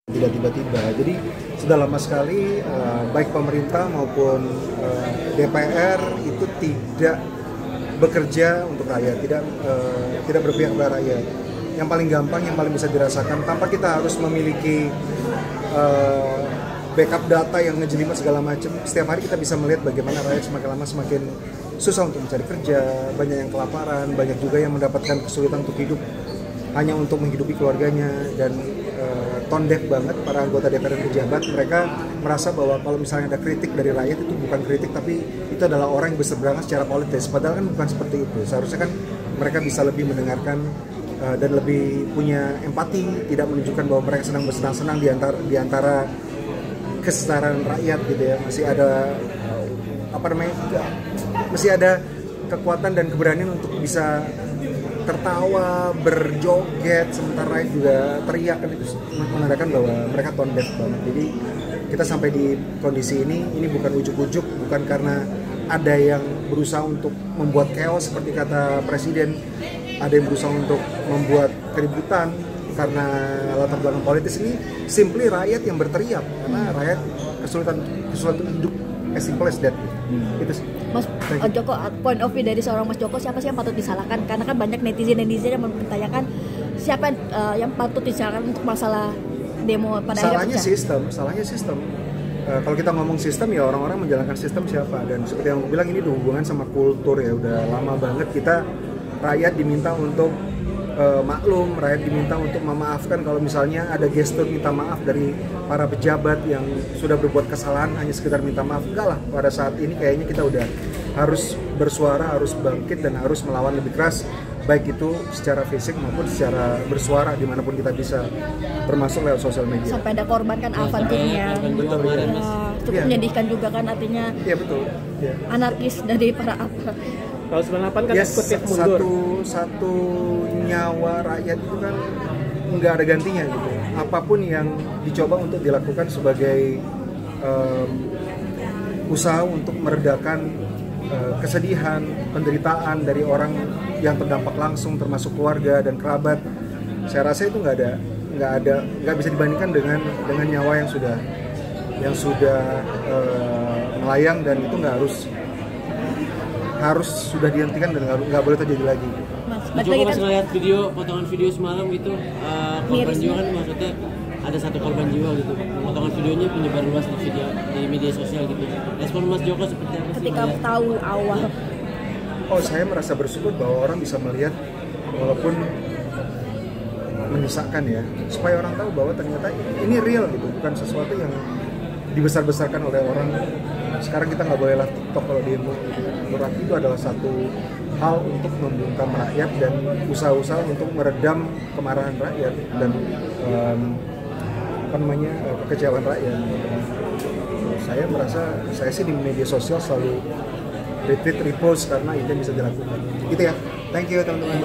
tidak tiba-tiba. Jadi sudah lama sekali baik pemerintah maupun DPR itu tidak bekerja untuk rakyat, tidak berpihak pada rakyat. Yang paling gampang, yang paling bisa dirasakan tanpa kita harus memiliki backup data yang ngejelimet segala macam. Setiap hari kita bisa melihat bagaimana rakyat semakin lama semakin susah untuk mencari kerja, banyak yang kelaparan, banyak juga yang mendapatkan kesulitan untuk hidup hanya untuk menghidupi keluarganya, dan tone deaf banget para anggota DPR dan pejabat. Mereka merasa bahwa kalau misalnya ada kritik dari rakyat itu bukan kritik, tapi itu adalah orang yang berseberangan secara politis. Padahal kan bukan seperti itu. Seharusnya kan mereka bisa lebih mendengarkan dan lebih punya empati, tidak menunjukkan bahwa mereka sedang bersenang-senang di antara kesetaraan rakyat gitu ya. Masih ada masih ada kekuatan dan keberanian untuk bisa tertawa, berjoget, sementara rakyat juga teriak, kan itu menandakan bahwa mereka tone deaf banget. Jadi kita sampai di kondisi ini bukan ujuk-ujuk, bukan karena ada yang berusaha untuk membuat chaos seperti kata Presiden, ada yang berusaha untuk membuat keributan karena latar belakang politis. Ini simply rakyat yang berteriak karena rakyat kesulitan hidup, as simple as that. Itu sih. Mas Joko, point of view dari seorang Mas Joko, siapa sih yang patut disalahkan? Karena kan banyak netizen yang mempertanyakan siapa yang patut disalahkan untuk masalah demo pada akhirnya. Salahnya sistem. Kalau kita ngomong sistem, ya orang-orang menjalankan sistem siapa. Dan seperti yang aku bilang, ini hubungan sama kultur ya. Udah lama banget kita rakyat diminta untuk maklum, rakyat diminta untuk memaafkan kalau misalnya ada gestur minta maaf dari para pejabat yang sudah berbuat kesalahan, hanya sekedar minta maaf. Enggak lah, pada saat ini kayaknya kita udah harus bersuara, harus bangkit, dan harus melawan lebih keras, baik itu secara fisik maupun secara bersuara dimanapun kita bisa, termasuk lewat sosial media. Sampai ada korban kan Avantinya, cukup menyedihkan juga kan, artinya anarkis dari para aparat. Kalau 98 kan eksekutif mundur. Satu nyawa rakyat itu kan nggak ada gantinya gitu. Apapun yang dicoba untuk dilakukan sebagai usaha untuk meredakan kesedihan, penderitaan dari orang yang terdampak langsung, termasuk keluarga dan kerabat, saya rasa itu nggak bisa dibandingkan dengan nyawa yang sudah melayang, dan itu nggak harus sudah dihentikan dan nggak boleh terjadi lagi. Coba pas ngeliat potongan video semalam gitu, korban jiwa kan, maksudnya ada satu korban jiwa gitu. Potongan videonya penyebar luas di media sosial gitu. Respon Mas Joko seperti apa sih? Ketika tahu awal. Saya merasa bersyukur bahwa orang bisa melihat walaupun menyesakkan ya, supaya orang tahu bahwa ternyata ini real gitu, bukan sesuatu yang dibesar-besarkan oleh orang. Sekarang kita nggak boleh lah TikTok kalau demo gitu. Menurut itu adalah satu hal untuk membungkam rakyat dan usaha-usaha untuk meredam kemarahan rakyat dan kekecewaan rakyat. Saya sih di media sosial selalu retweet, repost karena itu bisa dilakukan. Gitu ya. Thank you teman-teman.